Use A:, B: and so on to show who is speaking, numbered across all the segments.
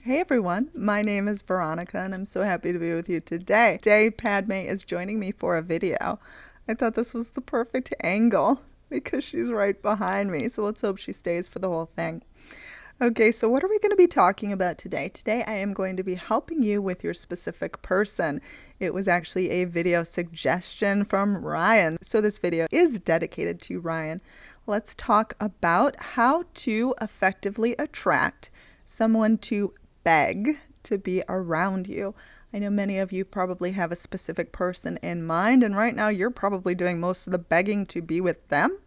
A: Hey everyone, my name is Veronica and I'm so happy to be with you today. Today, Padme is joining me for a video. I thought this was the perfect angle because she's right behind me, so let's hope she stays for the whole thing. Okay, so what are we going to be talking about today? Today I am going to be helping you with your specific person. It was actually a video suggestion from Ryan, so this video is dedicated to Ryan. Let's talk about how to effectively attract someone to beg to be around you. I know many of you probably have a specific person in mind, and right now you're probably doing most of the begging to be with them,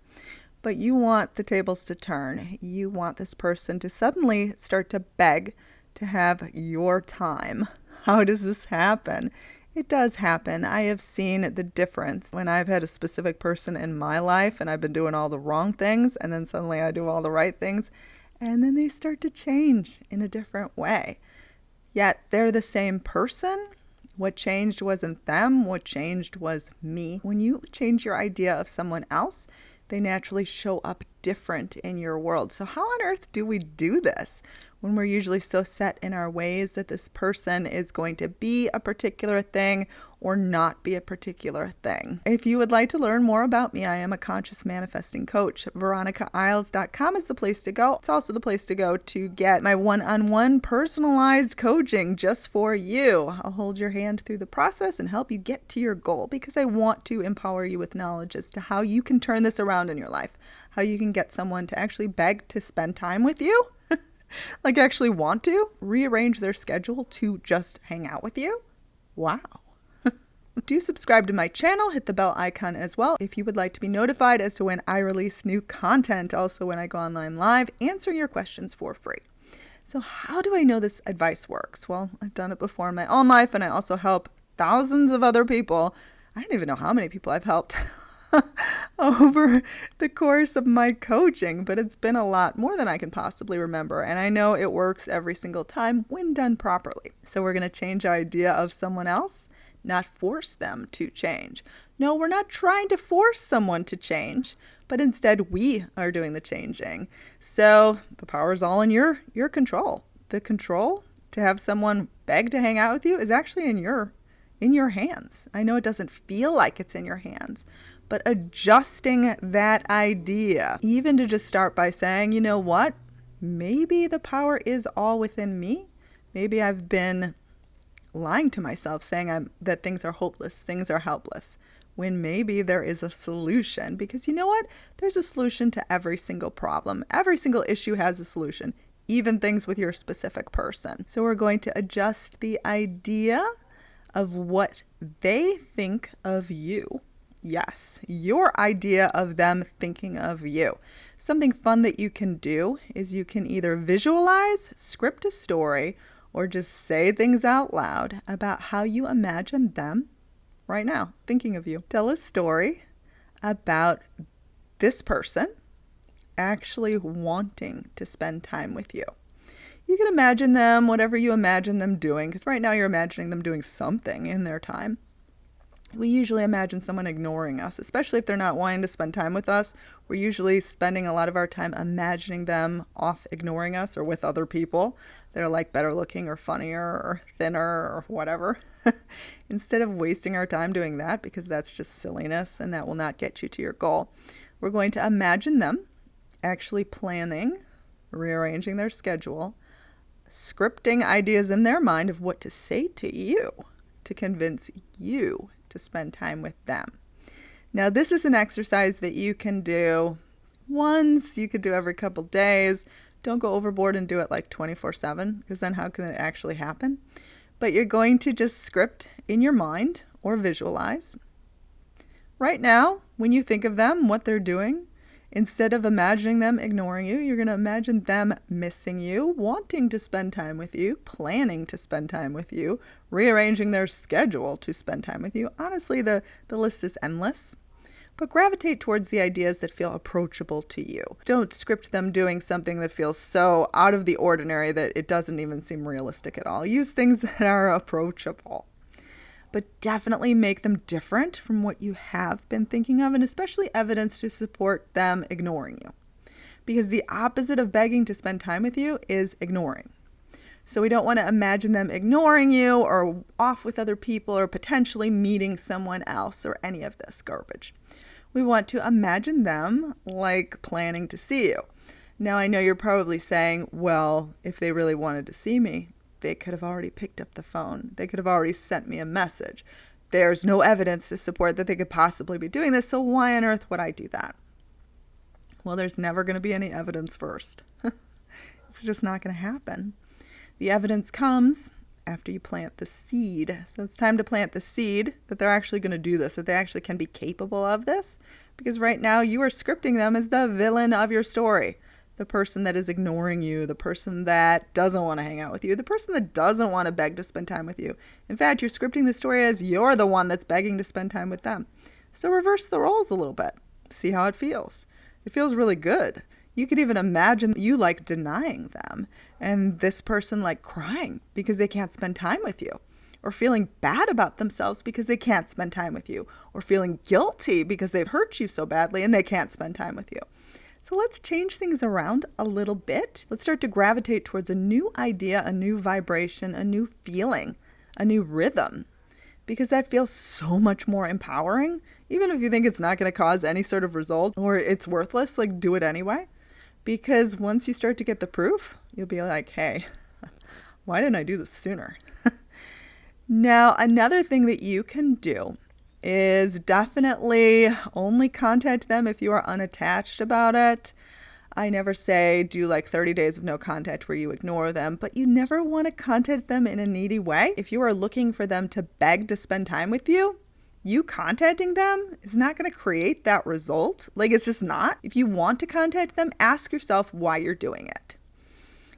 A: but you want the tables to turn. You want this person to suddenly start to beg to have your time. How does this happen? It does happen. I have seen the difference when I've had a specific person in my life and I've been doing all the wrong things, and then suddenly I do all the right things. And then they start to change in a different way. Yet they're the same person. What changed wasn't them. What changed was me. When you change your idea of someone else, they naturally show up different in your world. So how on earth do we do this when we're usually so set in our ways that this person is going to be a particular thing or not be a particular thing? If you would like to learn more about me, I am a conscious manifesting coach. VeronicaIsles.com is the place to go. It's also the place to go to get my one-on-one personalized coaching just for you. I'll hold your hand through the process and help you get to your goal because I want to empower you with knowledge as to how you can turn this around in your life, how you can get someone to actually beg to spend time with you, like actually want to, rearrange their schedule to just hang out with you. Wow. Do subscribe to my channel, hit the bell icon as well if you would like to be notified as to when I release new content, also when I go online live, answering your questions for free. So how do I know this advice works? Well, I've done it before in my own life, and I also help thousands of other people. I don't even know how many people I've helped over the course of my coaching, but it's been a lot more than I can possibly remember, and I know it works every single time when done properly. So we're going to change our idea of someone else, not force them to change. No, we're not trying to force someone to change, but instead we are doing the changing. So the power is all in your control. The control to have someone beg to hang out with you is actually in your hands. I know it doesn't feel like it's in your hands, but adjusting that idea, even to just start by saying, you know what, maybe the power is all within me. Maybe I've been lying to myself, saying that things are hopeless, things are helpless, when maybe there is a solution. Because you know what? There's a solution to every single problem. Every single issue has a solution, even things with your specific person. So we're going to adjust the idea of what they think of you. Yes, your idea of them thinking of you. Something fun that you can do is you can either visualize, script a story, or just say things out loud about how you imagine them right now, thinking of you. Tell a story about this person actually wanting to spend time with you. You can imagine them, whatever you imagine them doing, because right now you're imagining them doing something in their time. We usually imagine someone ignoring us, especially if they're not wanting to spend time with us. We're usually spending a lot of our time imagining them off ignoring us or with other people. They're like better looking or funnier or thinner or whatever. Instead of wasting our time doing that, because that's just silliness and that will not get you to your goal, we're going to imagine them actually planning, rearranging their schedule, scripting ideas in their mind of what to say to you to convince you to spend time with them. Now, this is an exercise that you can do once, you could do every couple days. Don't go overboard and do it like 24/7, because then how can it actually happen? But you're going to just script in your mind or visualize. Right now, when you think of them, what they're doing, instead of imagining them ignoring you, you're going to imagine them missing you, wanting to spend time with you, planning to spend time with you, rearranging their schedule to spend time with you. Honestly, the list is endless. But gravitate towards the ideas that feel approachable to you. Don't script them doing something that feels so out of the ordinary that it doesn't even seem realistic at all. Use things that are approachable. But definitely make them different from what you have been thinking of, and especially evidence to support them ignoring you. Because the opposite of begging to spend time with you is ignoring. So we don't want to imagine them ignoring you or off with other people or potentially meeting someone else or any of this garbage. We want to imagine them like planning to see you. Now, I know you're probably saying, well, if they really wanted to see me, they could have already picked up the phone. They could have already sent me a message. There's no evidence to support that they could possibly be doing this, so why on earth would I do that? Well, there's never going to be any evidence first. It's just not going to happen. The evidence comes after you plant the seed. So it's time to plant the seed that they're actually going to do this, that they actually can be capable of this. Because right now you are scripting them as the villain of your story. The person that is ignoring you, the person that doesn't want to hang out with you, the person that doesn't want to beg to spend time with you. In fact, you're scripting the story as you're the one that's begging to spend time with them. So reverse the roles a little bit. See how it feels. It feels really good. You could even imagine you like denying them and this person like crying because they can't spend time with you, or feeling bad about themselves because they can't spend time with you, or feeling guilty because they've hurt you so badly and they can't spend time with you. So let's change things around a little bit. Let's start to gravitate towards a new idea, a new vibration, a new feeling, a new rhythm, because that feels so much more empowering. Even if you think it's not going to cause any sort of result or it's worthless, like do it anyway. Because once you start to get the proof, you'll be like, hey, why didn't I do this sooner? Now, another thing that you can do is definitely only contact them if you are unattached about it. I never say do like 30 days of no contact where you ignore them, but you never want to contact them in a needy way. If you are looking for them to beg to spend time with you, you contacting them is not going to create that result. Like, it's just not. If you want to contact them, ask yourself why you're doing it.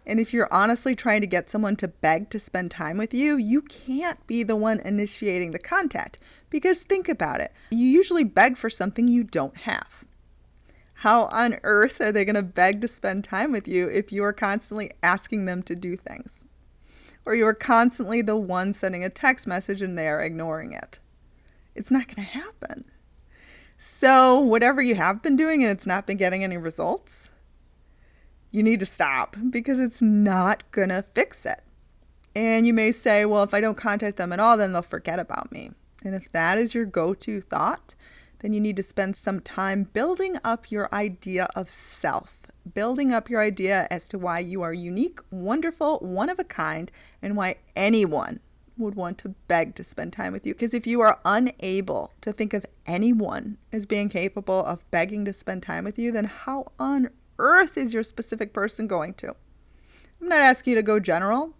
A: And if you're honestly trying to get someone to beg to spend time with you, you can't be the one initiating the contact. Because think about it. You usually beg for something you don't have. How on earth are they going to beg to spend time with you if you are constantly asking them to do things? Or you are constantly the one sending a text message and they are ignoring it? It's not going to happen. So whatever you have been doing and it's not been getting any results, you need to stop, because it's not going to fix it. And you may say, well, if I don't contact them at all, then they'll forget about me. And if that is your go-to thought, then you need to spend some time building up your idea of self, building up your idea as to why you are unique, wonderful, one of a kind, and why anyone would want to beg to spend time with you. Because if you are unable to think of anyone as being capable of begging to spend time with you, then how on earth is your specific person going to? I'm not asking you to go general.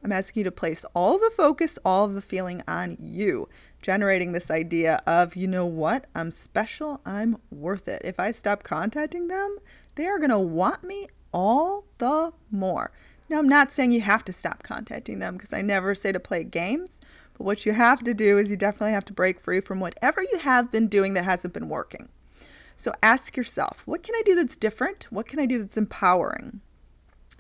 A: I'm asking you to place all the focus, all of the feeling on you, generating this idea of, you know what, I'm special, I'm worth it. If I stop contacting them, they are going to want me all the more. Now, I'm not saying you have to stop contacting them, because I never say to play games, but what you have to do is you definitely have to break free from whatever you have been doing that hasn't been working. So ask yourself, what can I do that's different? What can I do that's empowering?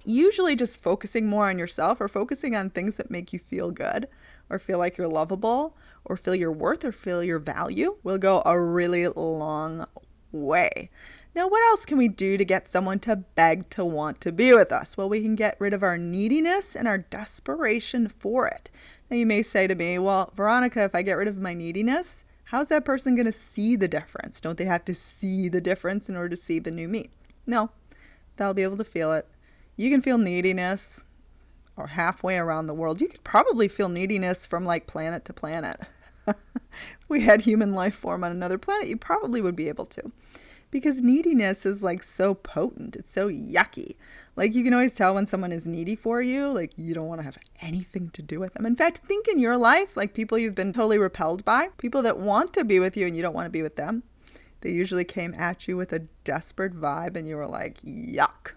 A: Usually just focusing more on yourself, or focusing on things that make you feel good, or feel like you're lovable, or feel your worth, or feel your value, will go a really long way. Now, what else can we do to get someone to beg to want to be with us? Well, we can get rid of our neediness and our desperation for it. Now, you may say to me, well, Veronica, if I get rid of my neediness, how's that person going to see the difference? Don't they have to see the difference in order to see the new me? No, they'll be able to feel it. You can feel neediness or halfway around the world. You could probably feel neediness from like planet to planet. If we had human life form on another planet, you probably would be able to. Because neediness is like so potent. It's so yucky. Like, you can always tell when someone is needy for you, like you don't want to have anything to do with them. In fact, think in your life, like people you've been totally repelled by, people that want to be with you and you don't want to be with them. They usually came at you with a desperate vibe and you were like, yuck.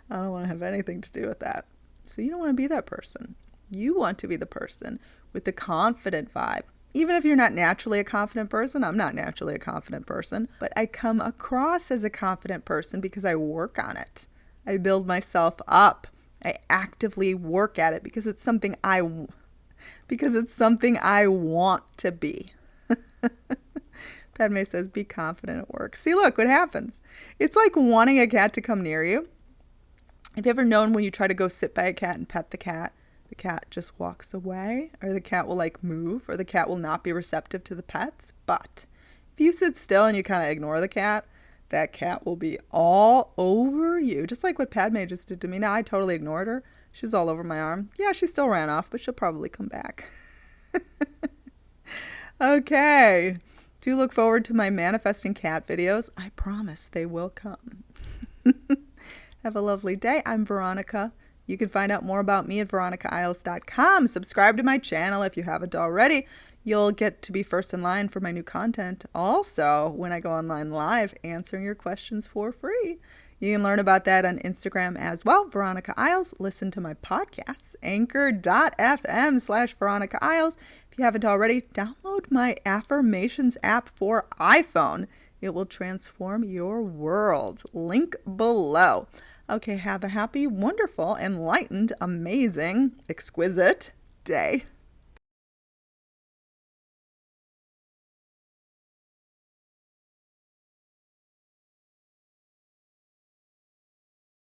A: I don't want to have anything to do with that. So you don't want to be that person. You want to be the person with the confident vibe. Even if you're not naturally a confident person, I'm not naturally a confident person, but I come across as a confident person because I work on it. I build myself up. I actively work at it because it's something I want to be. Padme says, be confident at work. See, look what happens. It's like wanting a cat to come near you. Have you ever known when you try to go sit by a cat and pet the cat just walks away, or the cat will like move, or the cat will not be receptive to the pets? But if you sit still and you kind of ignore the cat, that cat will be all over you. Just like what Padme just did to me. Now, I totally ignored her. She was all over my arm. Yeah, she still ran off, but she'll probably come back. Okay. Do look forward to my manifesting cat videos. I promise they will come. Have a lovely day. I'm Veronica. You can find out more about me at veronicaisles.com. Subscribe to my channel if you haven't already. You'll get to be first in line for my new content. Also, when I go online live, answering your questions for free. You can learn about that on Instagram as well, Veronica Isles. Listen to my podcasts, anchor.fm/Veronica Isles. If you haven't already, download my affirmations app for iPhone. It will transform your world. Link below. Okay, have a happy, wonderful, enlightened, amazing, exquisite day.